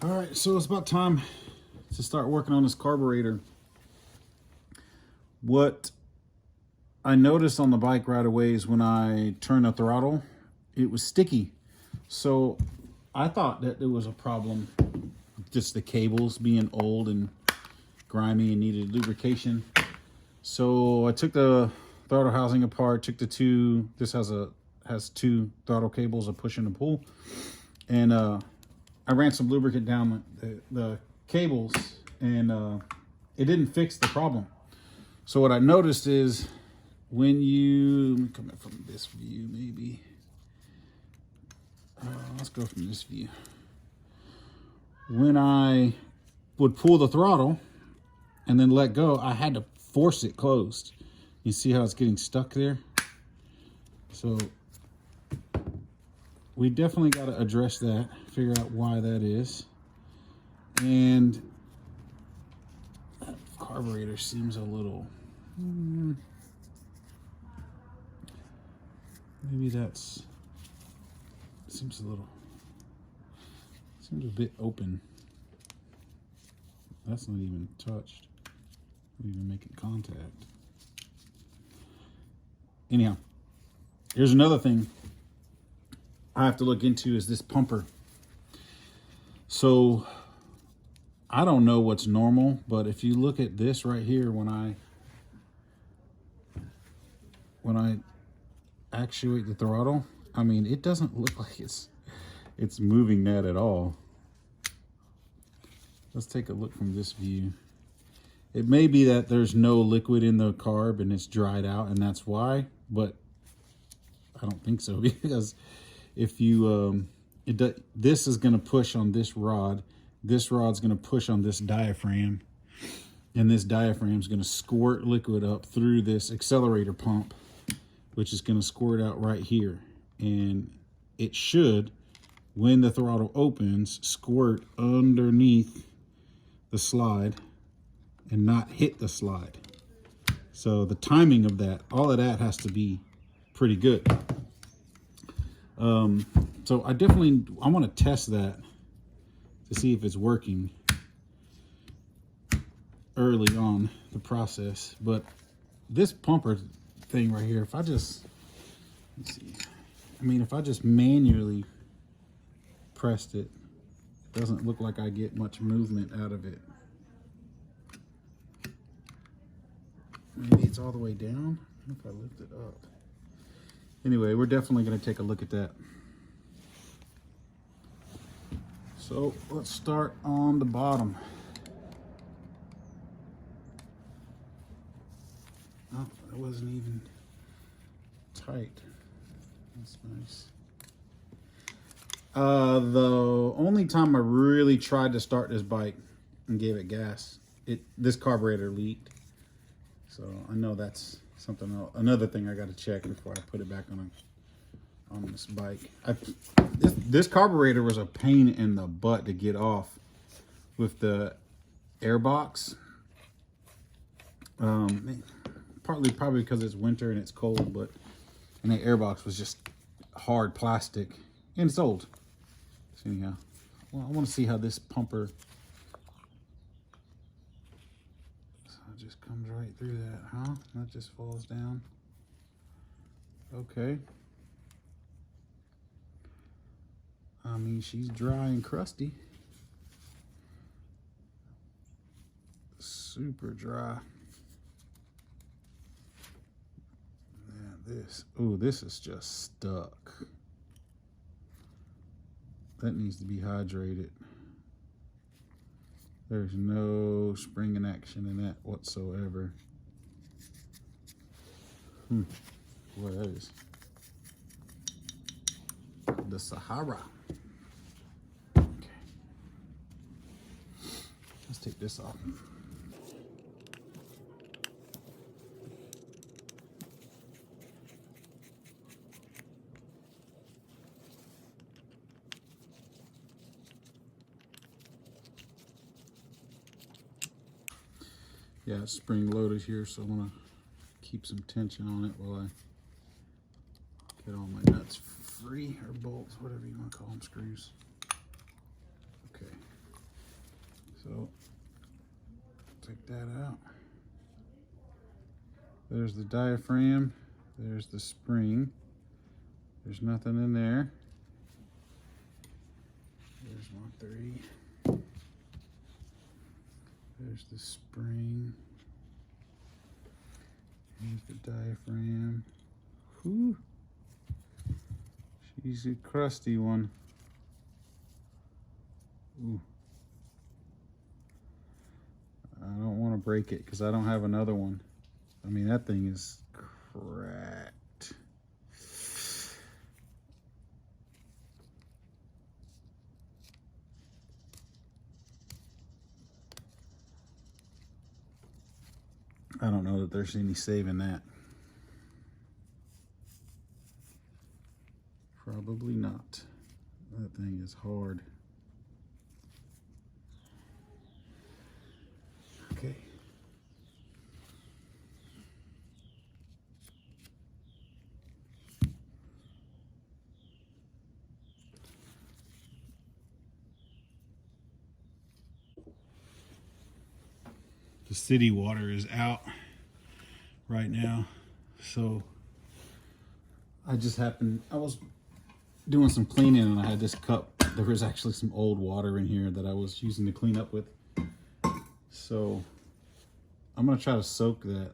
All right, so it's about time to start working on this carburetor. What I noticed on the bike right away is when I turned the throttle, it was sticky. So I thought that there was a problem, just the cables being old and grimy and needed lubrication. So I took the throttle housing apart, took the two, this has two throttle cables, a push and a pull. And I ran some lubricant down the cables, and it didn't fix the problem. So what I noticed is when you, let me come in from this view maybe. Let's go from this view. When I would pull the throttle and then let go, I had to force it closed. You see how it's getting stuck there? So we definitely got to address that, figure out why that is. And that carburetor seems a little, maybe that's, seems a bit open. That's not even touched, not even making contact. Anyhow, here's another thing I have to look into is this pumper. So I don't know what's normal, but if you look at this right here, when I actuate the throttle, I mean, it doesn't look like it's moving that at all. Let's take a look from this view. It may be that there's no liquid in the carb and it's dried out, and that's why, but I don't think so, because if you, this is going to push on this rod. This rod's going to push on this diaphragm, and this diaphragm is going to squirt liquid up through this accelerator pump, which is going to squirt out right here. And it should, when the throttle opens, squirt underneath the slide and not hit the slide. So the timing of that, all of that has to be pretty good. So I want to test that to see if it's working early on the process. But this pumper thing right here, if I just, let's see, I mean, if I just manually pressed it, it doesn't look like I get much movement out of it. Maybe it's all the way down. What if I lift it up? Anyway, we're definitely going to take a look at that. So let's start on the bottom. Oh, it wasn't even tight. That's nice. The only time I really tried to start this bike and gave it gas, this carburetor leaked. So I know that's something else, another thing I got to check before I put it back on this bike. This carburetor was a pain in the butt to get off with the air box. Partly probably because it's winter and it's cold, and the air box was just hard plastic and it's old. So anyhow, well, I want to see how this pumper, so it just comes right through that, huh? That just falls down. Okay. I mean, she's dry and crusty. Super dry. This is just stuck. That needs to be hydrated. There's no spring in action in that whatsoever. Boy, that is the Sahara. Okay. Let's take this off. Yeah, it's spring loaded here, so I want to keep some tension on it while I get all my nuts free, or bolts, whatever you want to call them, screws. Okay. So take that out. There's the diaphragm. There's the spring. There's nothing in there. There's 130. There's the spring. Here's the diaphragm. Whew. She's a crusty one. Ooh. I don't want to break it because I don't have another one. I mean, that thing is cracked. I don't know that there's any saving that. Probably not. That thing is hard. Okay. The city water is out right now, so I was doing some cleaning and I had this cup. There was actually some old water in here that I was using to clean up with. So I'm gonna try to soak that.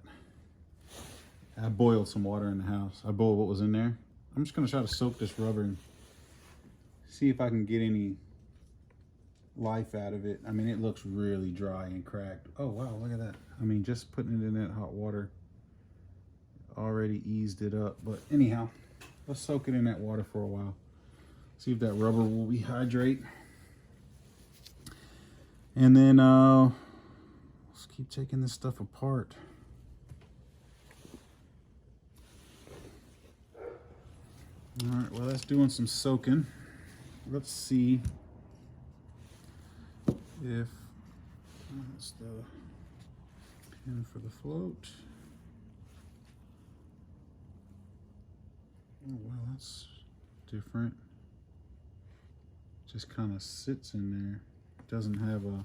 I boiled some water in the house. I boiled what was in there. I'm just gonna try to soak this rubber and see if I can get any life out of it. I mean, it looks really dry and cracked. Oh wow, look at that. I mean, just putting it in that hot water already eased it up. But anyhow, let's soak it in that water for a while. See if that rubber will rehydrate. And then let's keep taking this stuff apart. All right, well, that's doing some soaking. Let's see if that's the pin for the float. Oh, well, that's different. Just kind of sits in there. It doesn't have a...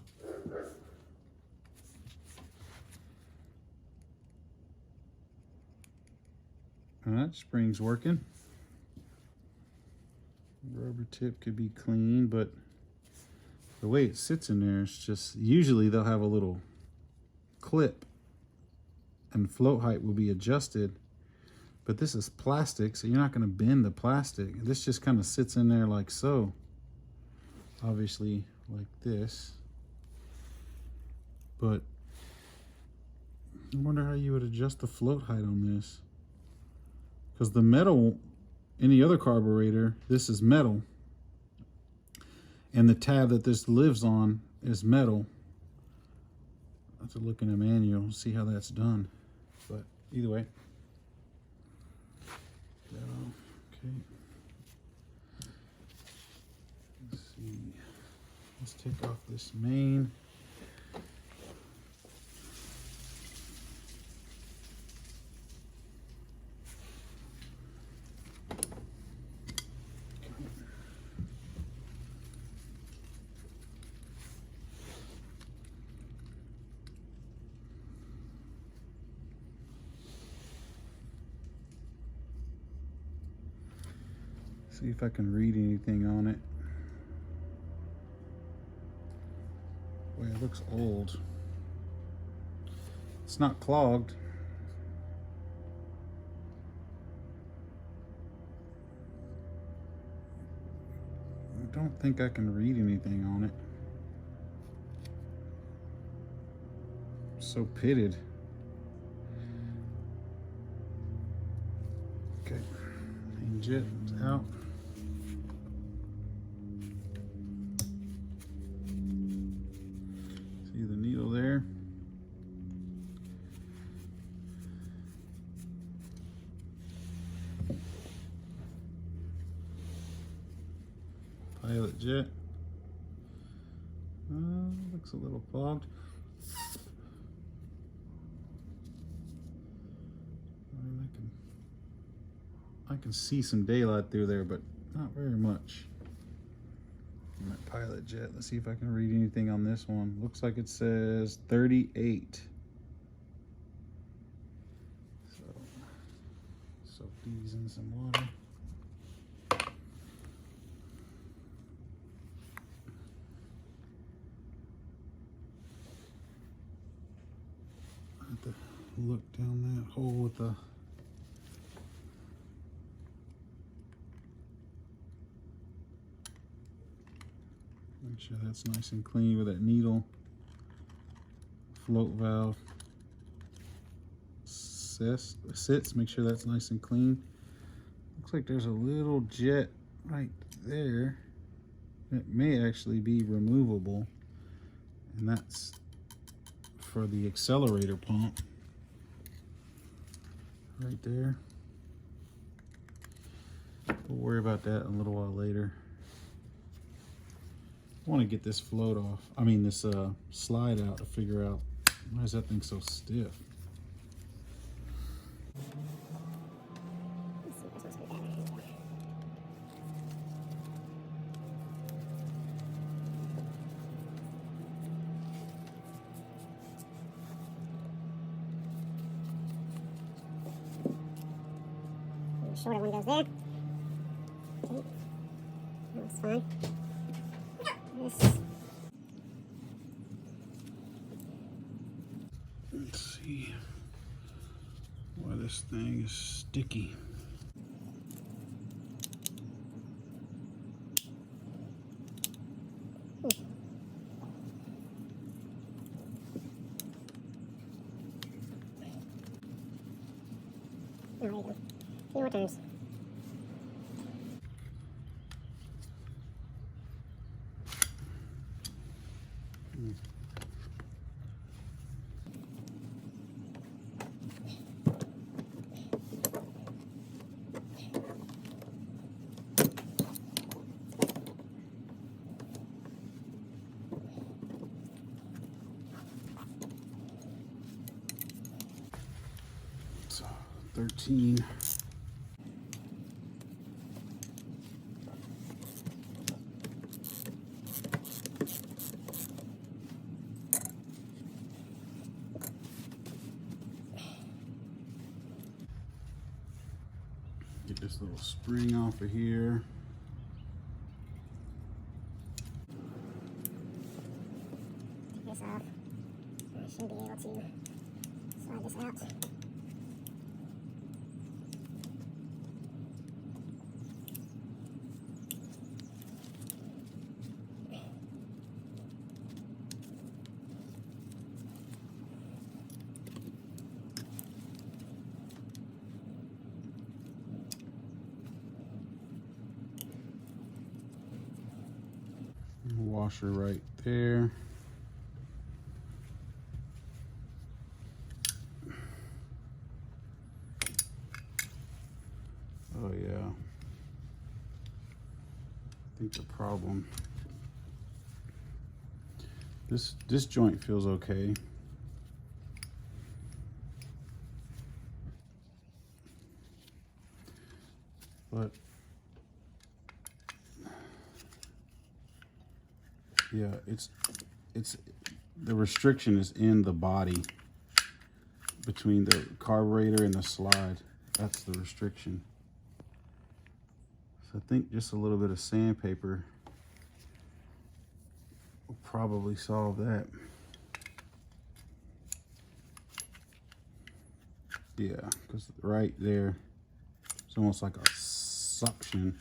And that spring's working. Rubber tip could be clean, but the way it sits in there, it's just, usually they'll have a little clip and float height will be adjusted, but this is plastic, so you're not going to bend the plastic. This just kind of sits in there like so. Obviously like this, but I wonder how you would adjust the float height on this, because the metal, any other carburetor, this is metal, and the tab that this lives on is metal. I have to look in a manual and see how that's done, but either way. Okay. Let's see. Let's take off this main. See if I can read anything on it. Boy, it looks old. It's not clogged. I don't think I can read anything on it. It's so pitted. Okay, main jet out. See the needle there? Pilot jet. Looks a little fogged. I can see some daylight through there, but not very much. My pilot jet. Let's see if I can read anything on this one. Looks like it says 38. So, soak these in some water. I have to look down that hole with the make sure that's nice and clean with that needle. Float valve sits, make sure that's nice and clean. Looks like there's a little jet right there that may actually be removable, and that's for the accelerator pump right there. We'll worry about that a little while later. I want to get this float off. I mean this slide out to figure out why is that thing so stiff. The shorter one goes there. Okay. That's fine. Let's see why this thing is sticky. Oh, there you go. A few more times. So 13. Get this little spring off of here. Take this off. I should be able to slide this out. Washer right there. Oh yeah. I think the problem. This joint feels okay. But yeah, it's the restriction is in the body between the carburetor and the slide. That's the restriction. So I think just a little bit of sandpaper will probably solve that. Yeah, because right there, it's almost like a suction.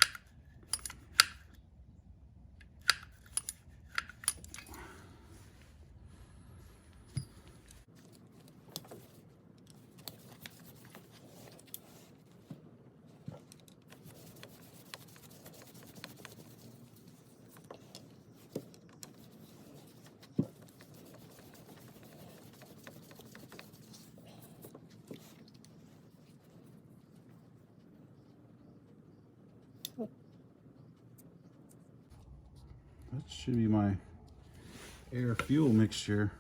That should be my air fuel mixture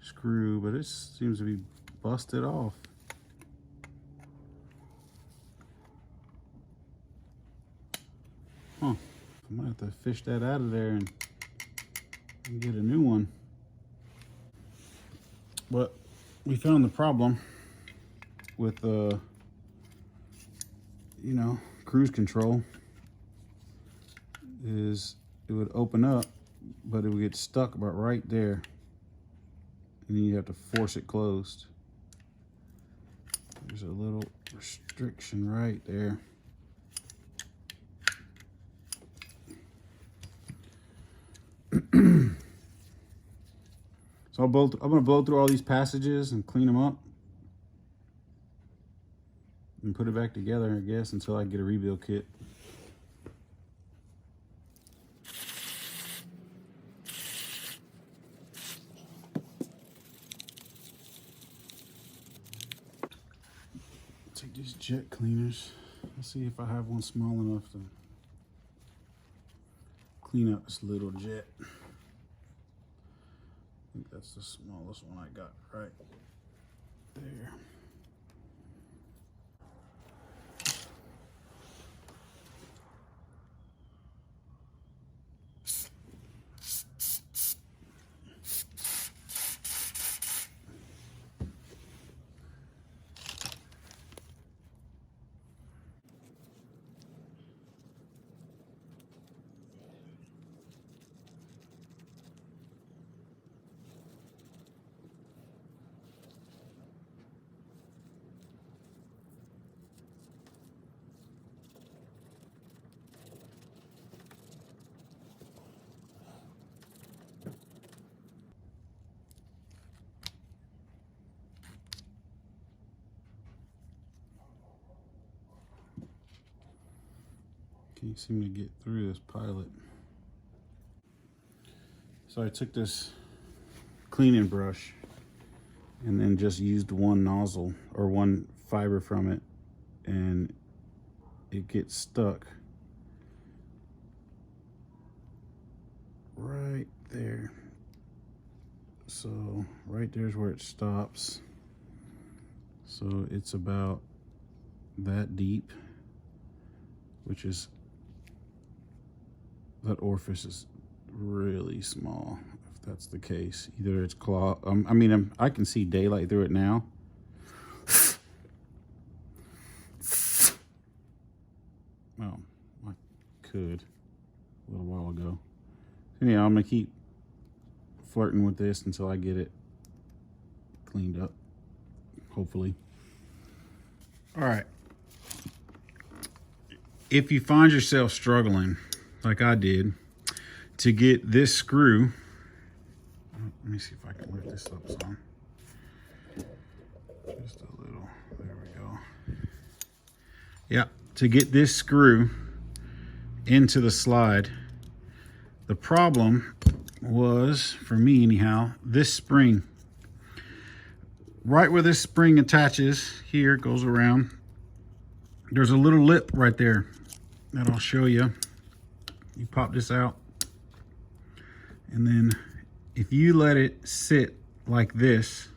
screw, but it seems to be busted off. Huh. I might have to fish that out of there and get a new one. But we found the problem with you know, cruise control is it would open up, but it would get stuck about right there, and then you have to force it closed. There's a little restriction right there. So I'm gonna blow through all these passages and clean them up and put it back together, I guess, until I get a rebuild kit. Take these jet cleaners. Let's see if I have one small enough to clean out this little jet. I think that's the smallest one I got right there. Can't seem to get through this pilot. So I took this cleaning brush and then just used one nozzle or one fiber from it, and it gets stuck right there. So right there's where it stops. So it's about that deep, which is, that orifice is really small, if that's the case. Either it's clogged. I mean, I can see daylight through it now. Well, I could a little while ago. Anyhow, I'm gonna keep flirting with this until I get it cleaned up, hopefully. All right. If you find yourself struggling, like I did, to get this screw, let me see if I can lift this up some. Just a little, there we go. Yeah, to get this screw into the slide, the problem was, for me anyhow, this spring. Right where this spring attaches, here, goes around, there's a little lip right there that I'll show you. You pop this out, and then if you let it sit like this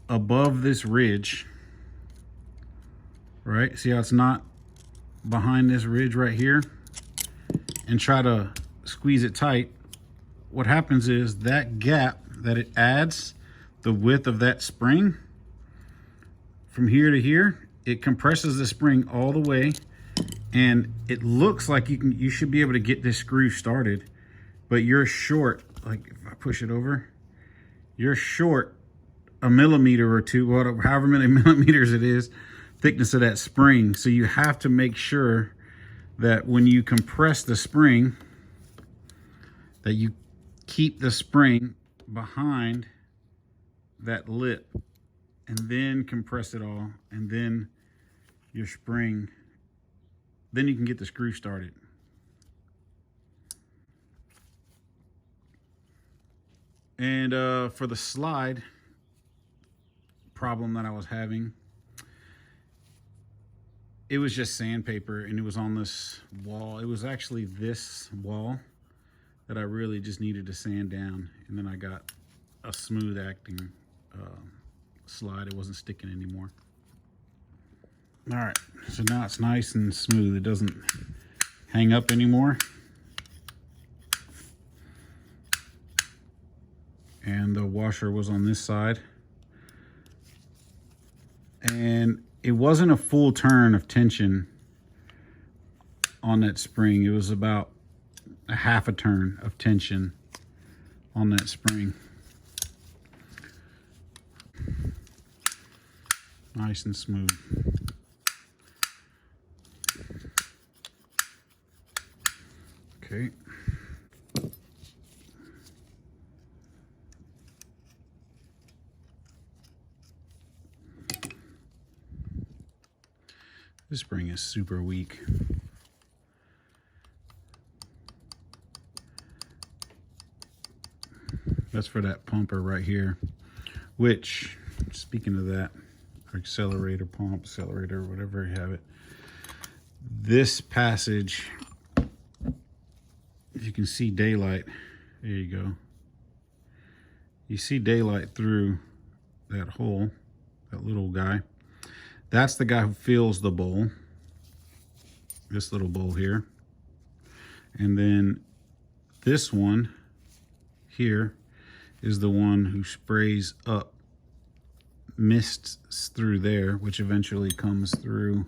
above this ridge, right? See how it's not behind this ridge right here, and try to squeeze it tight, what happens is that gap that it adds, the width of that spring from here to here, it compresses the spring all the way, and it looks like you should be able to get this screw started, but you're short. Like if I push it over, you're short a millimeter or two, whatever, however many millimeters it is, thickness of that spring. So you have to make sure that when you compress the spring, that you keep the spring behind that lip, and then compress it all, and then your spring, then you can get the screw started. And for the slide problem that I was having, it was just sandpaper, and it was on this wall. It was actually this wall that I really just needed to sand down, and then I got a smooth acting slide. It wasn't sticking anymore. All right, so now it's nice and smooth. It doesn't hang up anymore. And the washer was on this side. And it wasn't a full turn of tension on that spring. It was about a half a turn of tension on that spring. Nice and smooth. Okay. This spring is super weak. That's for that pumper right here, which, speaking of that, accelerator, pump, accelerator, whatever you have it, this passage, if you can see daylight, there you go. You see daylight through that hole, that little guy. That's the guy who fills the bowl, this little bowl here. And then this one here is the one who sprays up mists through there, which eventually comes through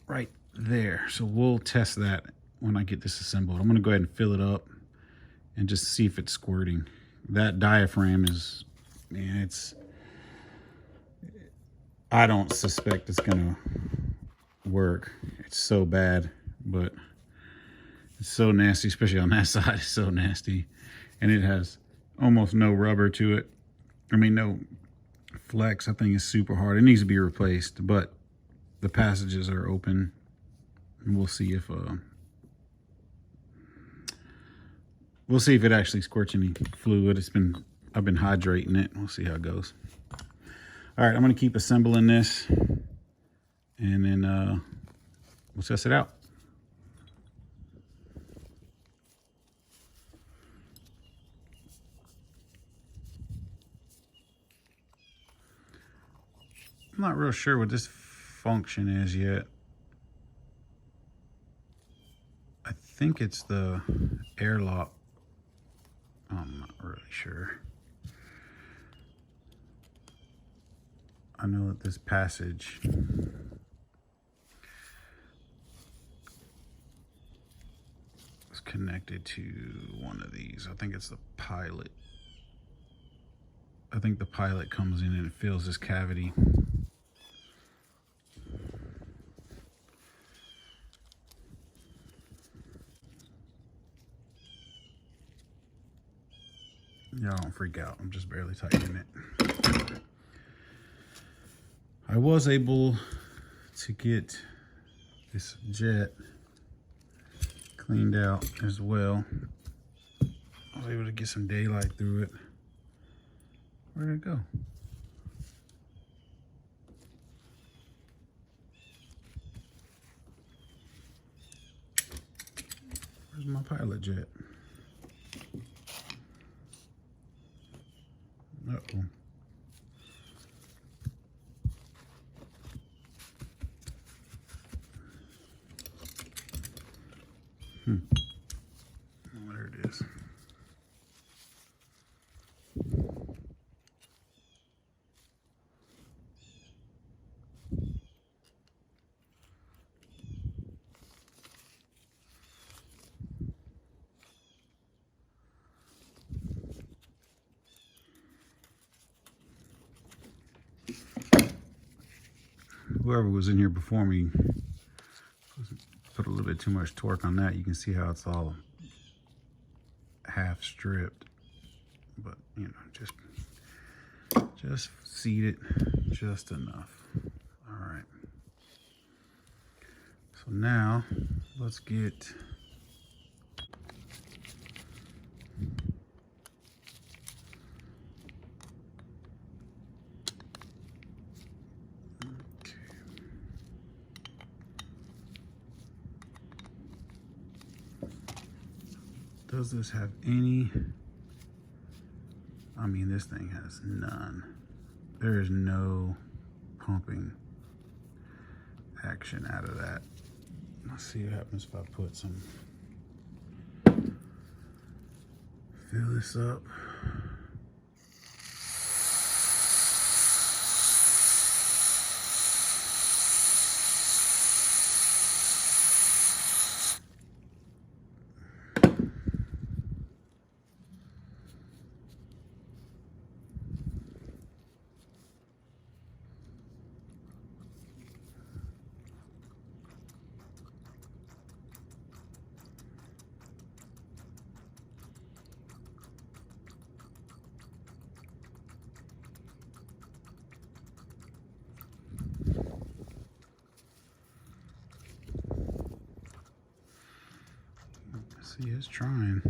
right there. So we'll test that when I get this assembled. I'm gonna go ahead and fill it up and just see if it's squirting. That diaphragm is, man, it's, I don't suspect it's gonna work. It's so bad, but it's so nasty, especially on that side. It's so nasty. And it has almost no rubber to it. I mean, no flex. I think it's super hard. It needs to be replaced, but the passages are open. And we'll see if it actually squirts any fluid. I've been hydrating it. We'll see how it goes. All right, I'm gonna keep assembling this, and then we'll test it out. I'm not real sure what this function is yet. I think it's the airlock. I'm not really sure. I know that this passage is connected to one of these. I think it's the pilot. I think the pilot comes in and it fills this cavity. Y'all don't freak out. I'm just barely tightening it. I was able to get this jet cleaned out as well. I was able to get some daylight through it. Where did it go? Where's my pilot jet? Uh-oh. Oh, there it is. Whoever was in here before me put a little bit too much torque on that. You can see how it's all half stripped, but you know, just seat it just enough. All right. So now let's get does this have any, I mean, this thing has none. There is no pumping action out of that Let's see what happens if I put some, fill this up. See, it's trying.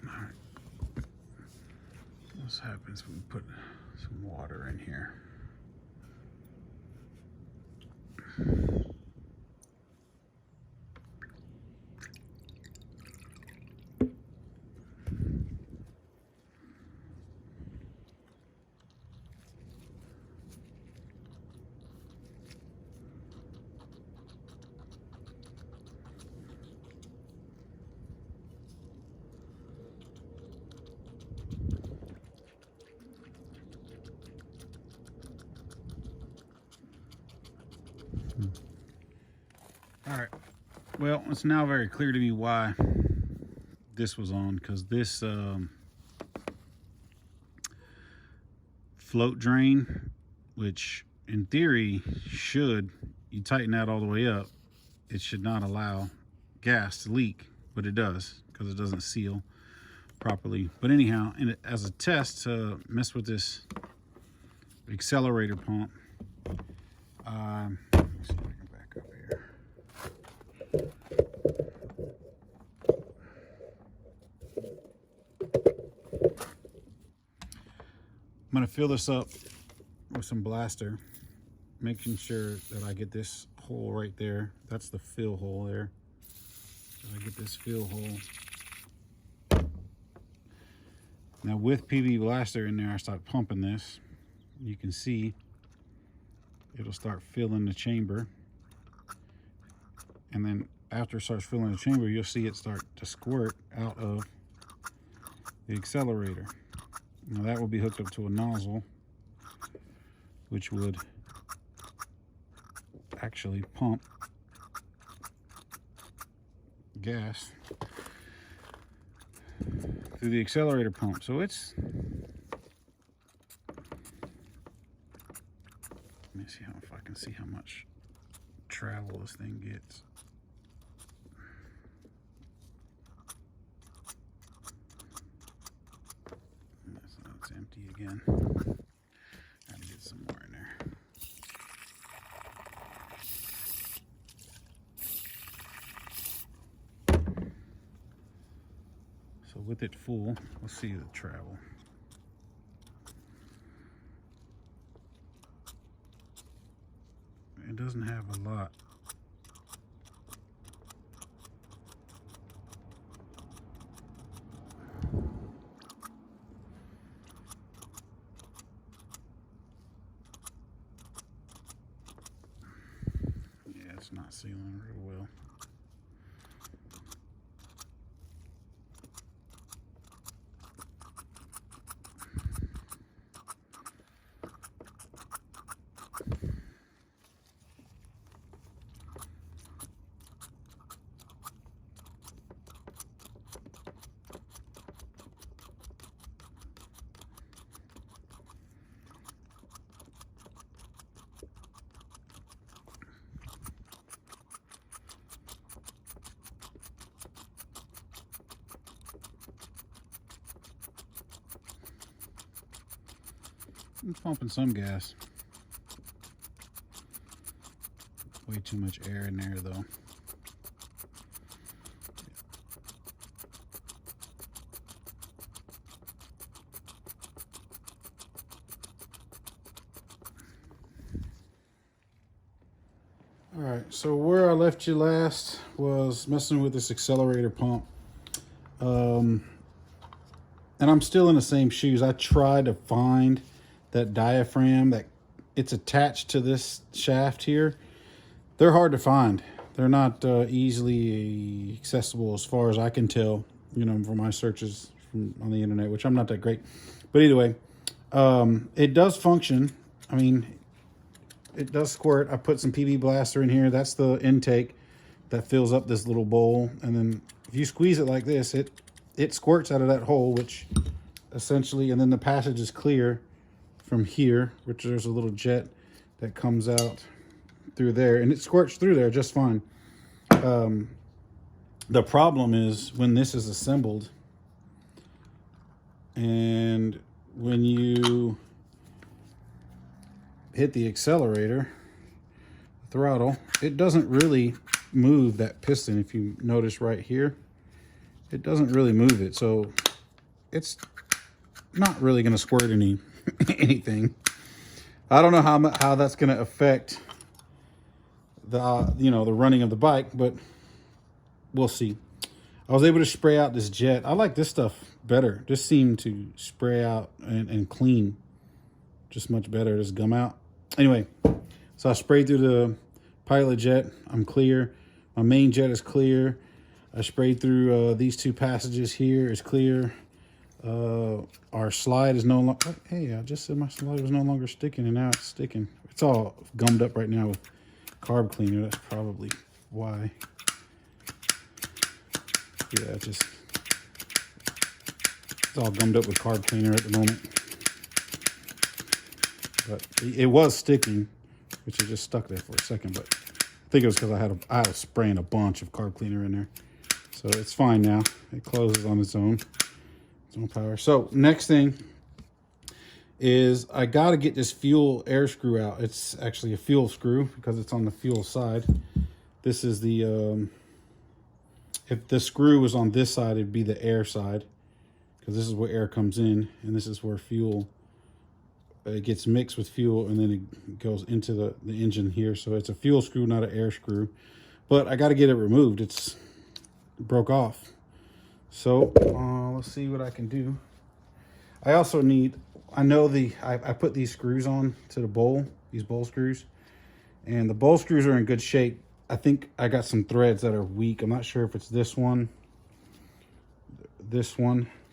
Alright. What happens when we put some water in here? All right, well, it's now very clear to me why this was on, because this float drain, which in theory should, you tighten that all the way up, it should not allow gas to leak, but it does because it doesn't seal properly. But anyhow, as a test to mess with this accelerator pump, let's see if I can back up here. I'm going to fill this up with some blaster, making sure that I get this hole right there. That's the fill hole there. So I get this fill hole. Now with PB blaster in there, I start pumping this. You can see it'll start filling the chamber. And then after it starts filling the chamber, you'll see it start to squirt out of the accelerator. Now that will be hooked up to a nozzle, which would actually pump gas through the accelerator pump. So it's, let me see if I can see how much travel this thing gets. It's empty again. Gotta get some more in there. So with it full, let's see the travel. It doesn't have a lot. Yeah, it's not sealing real well. I'm pumping some gas. Way too much air in there though. All right, so where I left you last was messing with this accelerator pump. And I'm still in the same shoes. I tried to find that diaphragm that it's attached to this shaft here. They're hard to find. They're not easily accessible as far as I can tell, you know, from my searches on the internet, which I'm not that great. But anyway, it does function. I mean, it does squirt. I put some PB Blaster in here. That's the intake that fills up this little bowl. And then if you squeeze it like this, it squirts out of that hole, which essentially, and then the passage is clear from here, which there's a little jet that comes out through there, and it squirts through there just fine. The problem is when this is assembled and when you hit the accelerator, throttle, it doesn't really move that piston. If you notice right here, it doesn't really move it, so it's not really going to squirt anything. I don't know how that's going to affect the you know, the running of the bike, but we'll see. I was able to spray out this jet. I like this stuff better. This seemed to spray out and clean just much better. Just gum out. Anyway, so I sprayed through the pilot jet. I'm clear. My main jet is clear. I sprayed through these two passages here. It's clear. Our slide is no longer... Hey, I just said my slide was no longer sticking, and now it's sticking. It's all gummed up right now with carb cleaner. That's probably why. Yeah, it's all gummed up with carb cleaner at the moment. But it was sticking, which it just stuck there for a second. But I think it was because I was spraying a bunch of carb cleaner in there. So it's fine now. It closes on its own power. So next thing is I got to get this fuel air screw out. It's actually a fuel screw because it's on the fuel side. This is the, if the screw was on this side, it'd be the air side, because this is where air comes in, and this is where fuel, it gets mixed with fuel, and then it goes into the engine here. So it's a fuel screw, not an air screw. But I got to get it removed. It broke off. So let's see what I can do. I also need, I put these screws on to the bowl, these bowl screws, and the bowl screws are in good shape. I think I got some threads that are weak. I'm not sure if it's this one,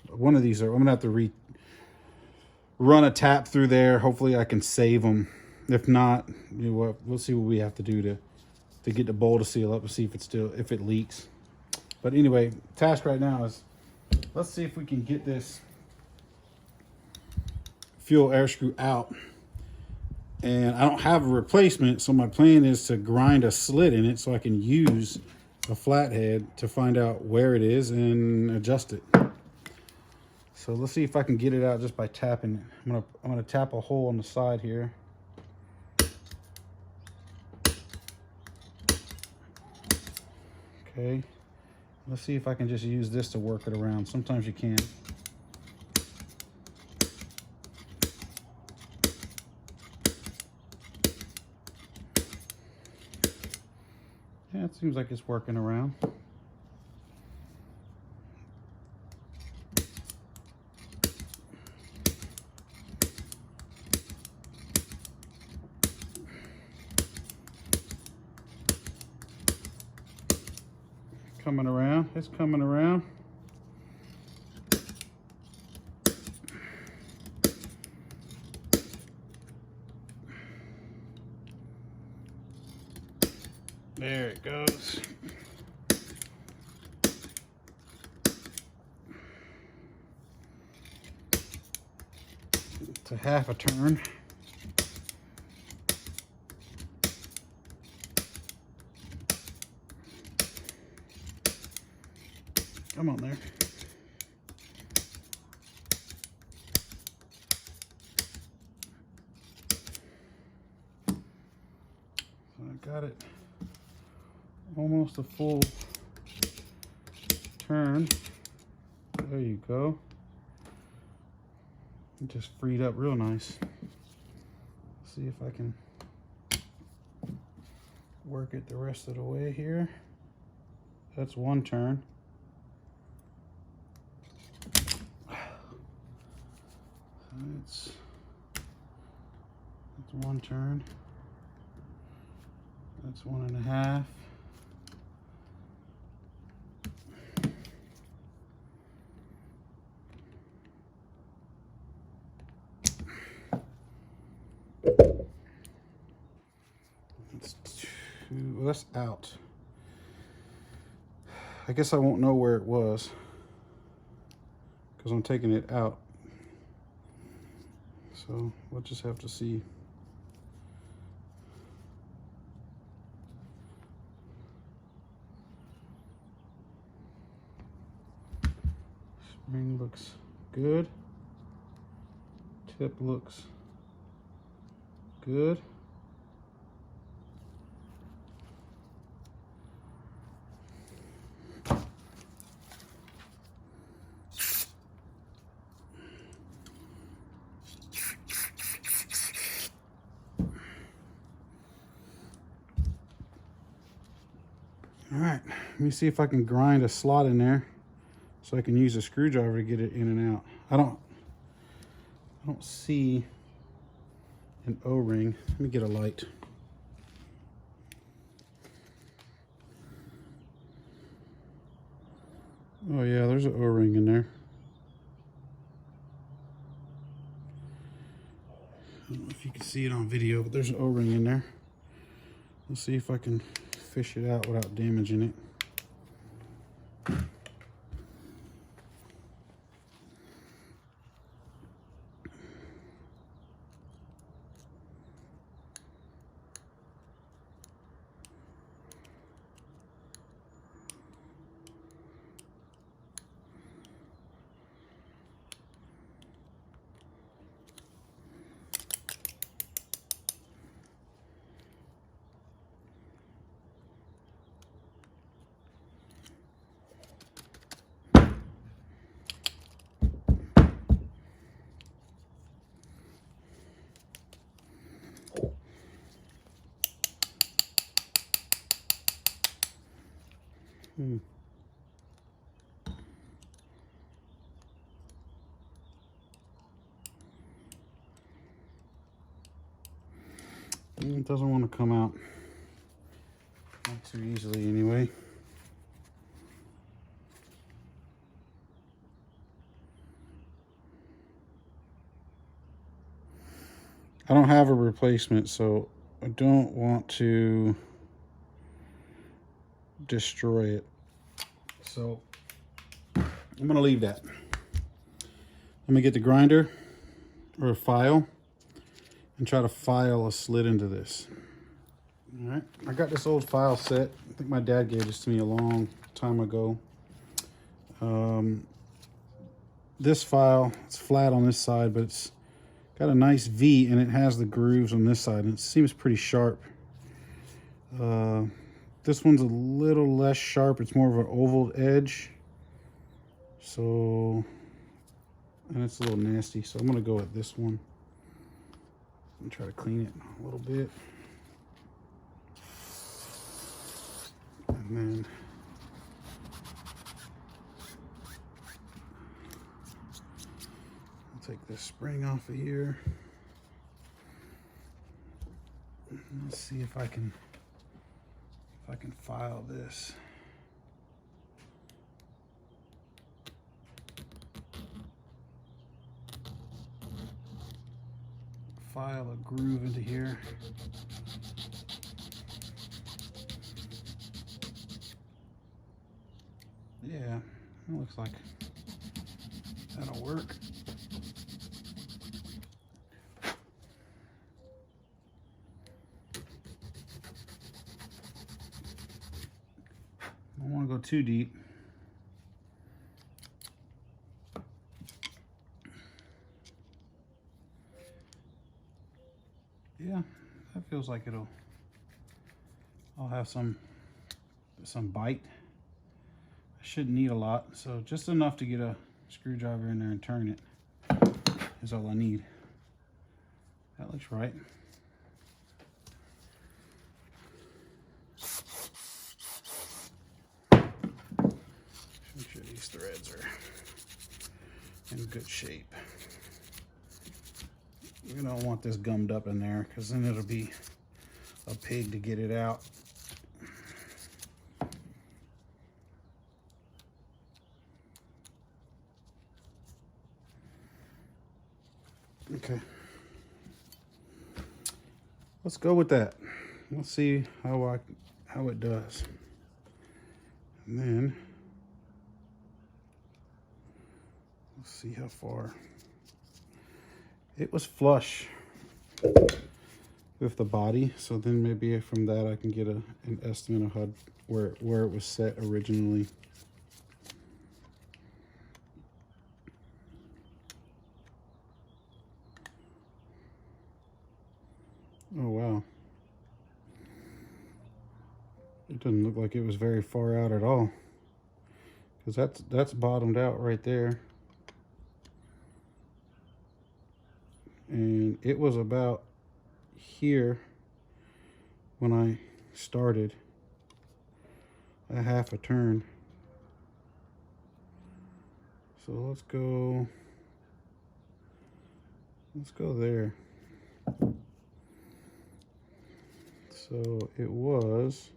one of these are, I'm gonna have to run a tap through there. Hopefully I can save them. If not, you know what, we'll see what we have to do to get the bowl to seal up and see if it leaks. But anyway, task right now is, let's see if we can get this fuel air screw out. And I don't have a replacement, so my plan is to grind a slit in it so I can use a flathead to find out where it is and adjust it. So let's see if I can get it out just by tapping it. I'm gonna tap a hole on the side here. Okay. Let's see if I can just use this to work it around. Sometimes you can. Yeah, it seems like it's working around. Coming around, it's coming around. There it goes. It's a half a turn. Come on there. So I got it almost a full turn. There you go. It just freed up real nice. See if I can work it the rest of the way here. That's one turn. That's one turn. That's 1.5. That's 2. Well, that's out. I guess I won't know where it was because I'm taking it out. So we'll just have to see. Spring looks good. Tip looks good. All right, let me see if I can grind a slot in there so I can use a screwdriver to get it in and out. I don't see an O-ring. Let me get a light. Oh yeah, there's an O-ring in there. I don't know if you can see it on video, but there's an O-ring in there. Let's see if I can fish it out without damaging it. It doesn't want to come out not too easily anyway. I don't have a replacement, so I don't want to destroy it. So I'm going to leave that. Let me get the grinder or a file and try to file a slit into this. All right, I got this old file set. I think my dad gave this to me a long time ago. This file, it's flat on this side, but it's got a nice V and it has the grooves on this side and it seems pretty sharp. This one's a little less sharp. It's more of an oval edge. So, and it's a little nasty. So I'm gonna go with this one and try to clean it a little bit. And then I'll take this spring off of here. Let's see if I can file this. File a groove into here. Yeah, it looks like that'll work. Don't want to go too deep. Yeah, that feels like I'll have some bite. I shouldn't need a lot, so just enough to get a screwdriver in there and turn it is all I need. That looks right. threads are in good shape. We don't want this gummed up in there because then it'll be a pig to get it out. Okay. Let's go with that. Let's see how it does. And then let's see how far. It was flush with the body, so then maybe from that I can get an estimate of how where it was set originally. Oh wow. It doesn't look like it was very far out at all, because that's bottomed out right there. And it was about here when I started, a half a turn. So let's go there. So it was,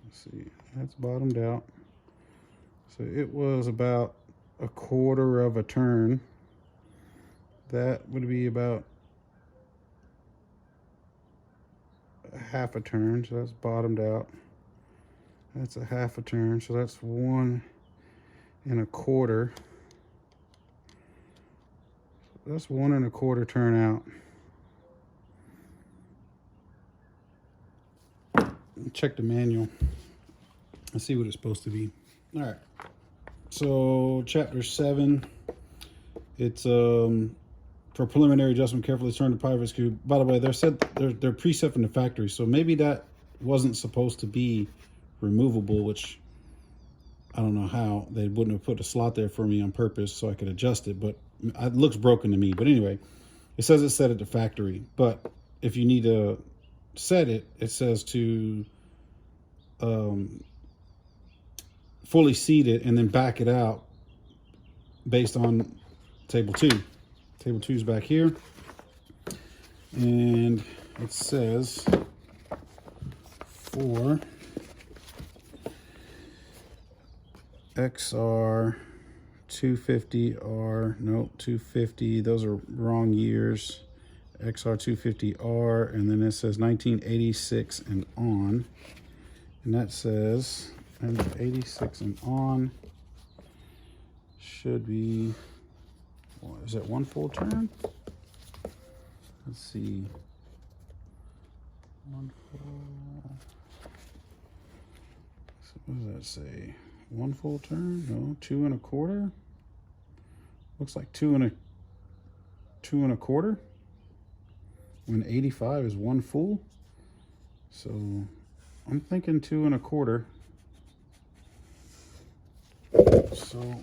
let's see, that's bottomed out. So it was about a quarter of a turn. That would be about a half a turn, so that's bottomed out. That's a half a turn, so that's 1 1/4. That's 1 1/4 turn out. Check the manual and see what it's supposed to be. All right. So chapter 7, it's for preliminary adjustment, carefully turn the pivot screw. By the way, they're preset from the factory, so maybe that wasn't supposed to be removable, which I don't know how they wouldn't have put a slot there for me on purpose so I could adjust it, but it looks broken to me. But anyway, it says it's set at the factory, but if you need to set it, it says to fully seat it and then back it out based on table 2. Table 2 is back here, and it says for XR250R, no, 250, those are wrong years. XR250R, and then it says 1986 and on, and that says, and 86 and on should be, well, is it 1 full turn? Let's see. 1 full. So what does that say? 1 full turn? No, 2 1/4. Looks like 2 1/4. When 85 is 1 full. So I'm thinking 2 1/4. So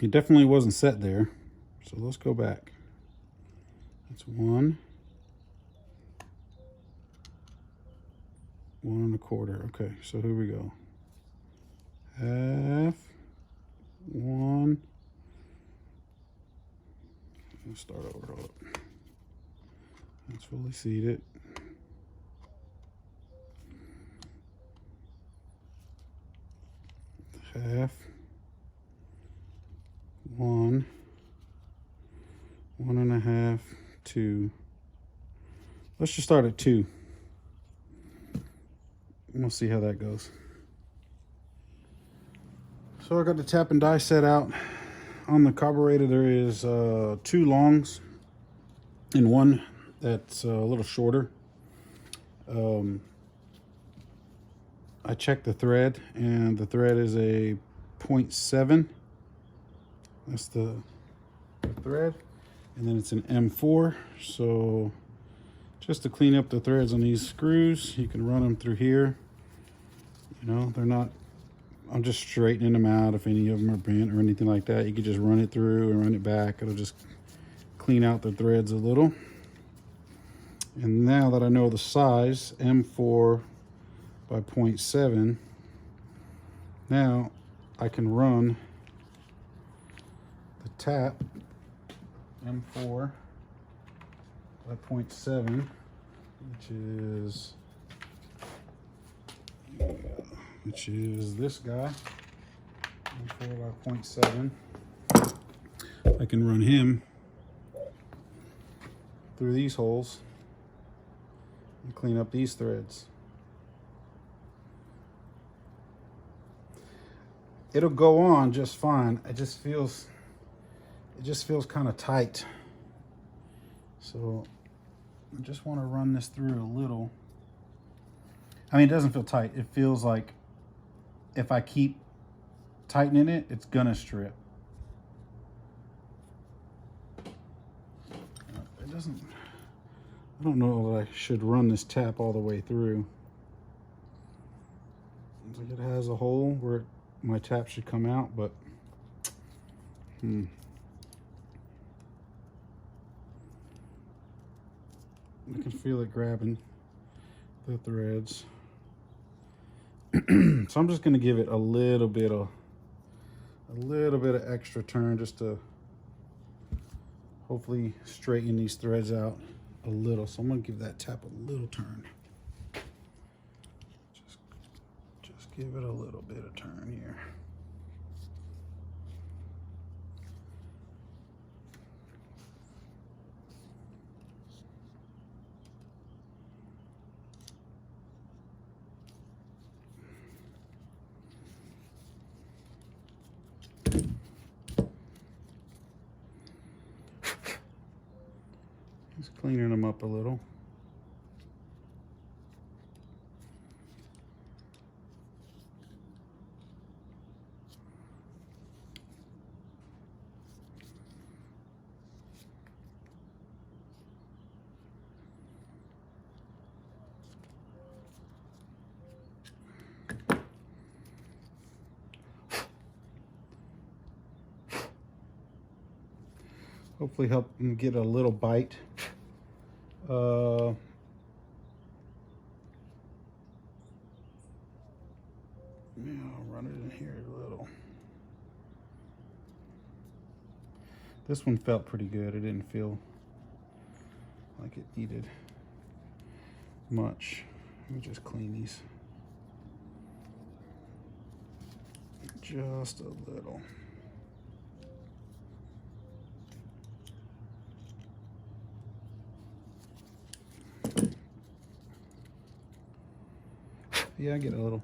it definitely wasn't set there. So let's go back. That's 1 1/4. Okay, so here we go. Half 1. Let's start over. Let's fully seat it. Half 1 1 1/2 2. Let's just start at 2. We'll see how that goes. So I got the tap and die set out. On the carburetor, there is 2 longs and 1 that's a little shorter. I checked the thread, and the thread is a 0.7. That's the thread, and then it's an M4. So just to clean up the threads on these screws, you can run them through here. You know, they're not, I'm just straightening them out. If any of them are bent or anything like that, you can just run it through and run it back. It'll just clean out the threads a little. And now that I know the size, M4 by 0.7, now I can run the tap M4 by 0.7, which is this guy, M4 by 0.7. I can run him through these holes and clean up these threads. It'll go on just fine. It just feels kind of tight. So I just want to run this through a little. I mean, it doesn't feel tight. It feels like if I keep tightening it, it's gonna strip. It doesn't, I don't know that I should run this tap all the way through. It's like it has a hole where my tap should come out, but I can feel it grabbing the threads. So I'm just going to give it a little bit of extra turn just to hopefully straighten these threads out a little. So I'm going to give that tap a little turn. Just give it a little bit of turn here. Just cleaning them up a little. Hopefully help them get a little bite. Yeah, I'll run it in here a little. This one felt pretty good. It didn't feel like it needed much. Let me just clean these just a little. Yeah, I get a little.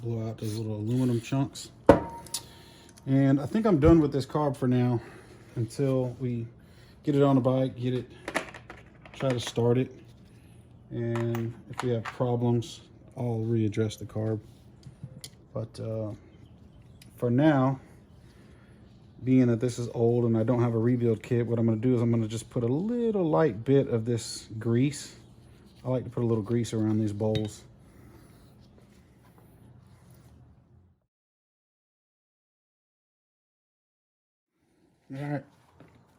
Blow out those little aluminum chunks. And I think I'm done with this carb for now until we get it on the bike, try to start it. And if we have problems, I'll readdress the carb. But for now, being that this is old and I don't have a rebuild kit, what I'm going to do is I'm going to just put a little light bit of this grease. I like to put a little grease around these bowls. All right.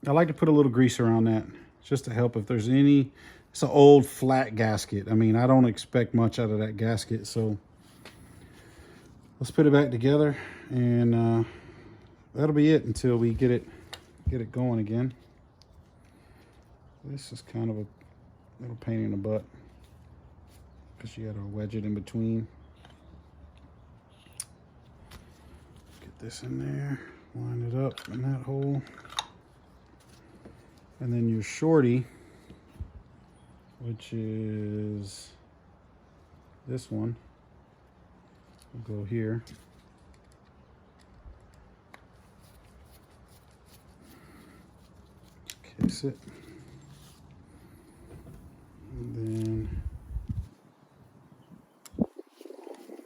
I like to put a little grease around that just to help if there's any. It's an old flat gasket. I mean, I don't expect much out of that gasket, so let's put it back together and that'll be it until we get it going again. This is kind of a little pain in the butt because you got to wedge it in between. Get this in there, line it up in that hole, and then your shorty, which is this one, will go here. Case it, and then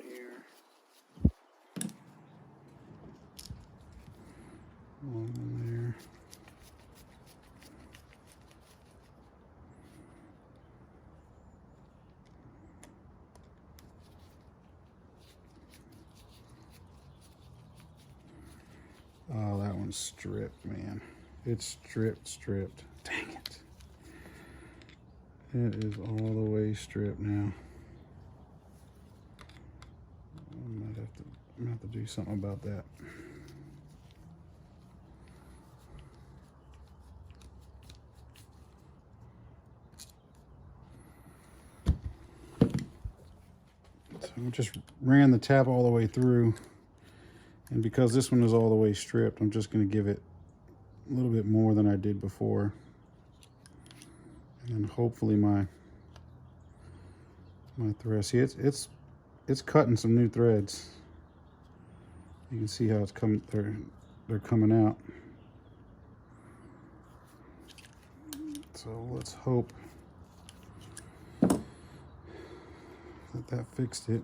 here, along in there. one's stripped, man. It's stripped. Dang it. It is all the way stripped now. I'm gonna have to do something about that. So I just ran the tap all the way through, and because this one is all the way stripped, I'm just going to give it a little bit more than I did before, and hopefully my thread. See, it's cutting some new threads. You can see how it's coming. They're coming out. So let's hope that fixed it.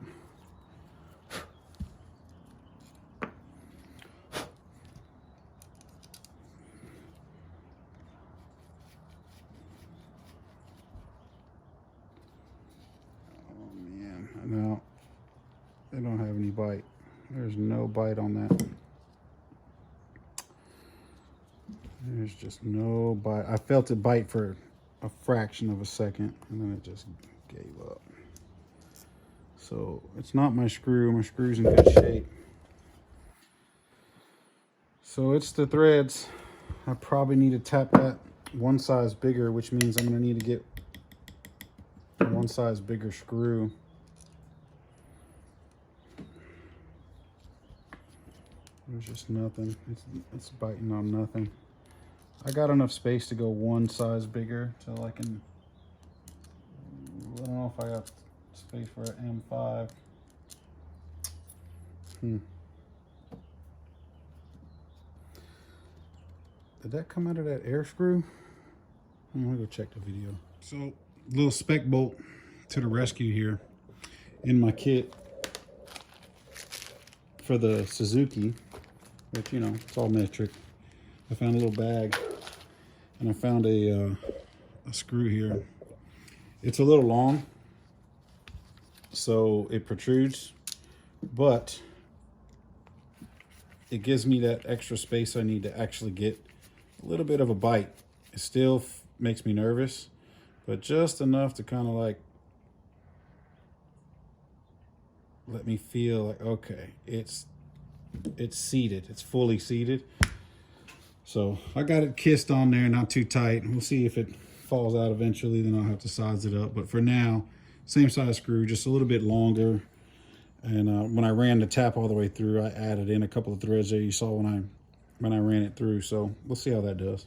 Oh man, no, they don't have any bite. There's no bite on that. There's just no bite. I felt it bite for a fraction of a second, and then it just gave up. So it's not my screw. My screw's in good shape. So it's the threads. I probably need to tap that one size bigger, which means I'm going to need to get a one size bigger screw. There's just nothing. It's biting on nothing. I got enough space to go one size bigger till I can. I don't know if I got space for an M5. Did that come out of that air screw? I'm gonna go check the video. So, little spec bolt to the rescue here in my kit for the Suzuki, which, you know, it's all metric. I found a little bag, and I found a screw here. It's a little long, so it protrudes, but it gives me that extra space I need to actually get a little bit of a bite. It still makes me nervous, but just enough to kind of like let me feel like, okay, it's seated. It's fully seated. So I got it kissed on there, not too tight. We'll see if it falls out eventually, then I'll have to size it up. But for now, same size screw, just a little bit longer. And when I ran the tap all the way through, I added in a couple of threads there you saw when I ran it through. So we'll see how that does.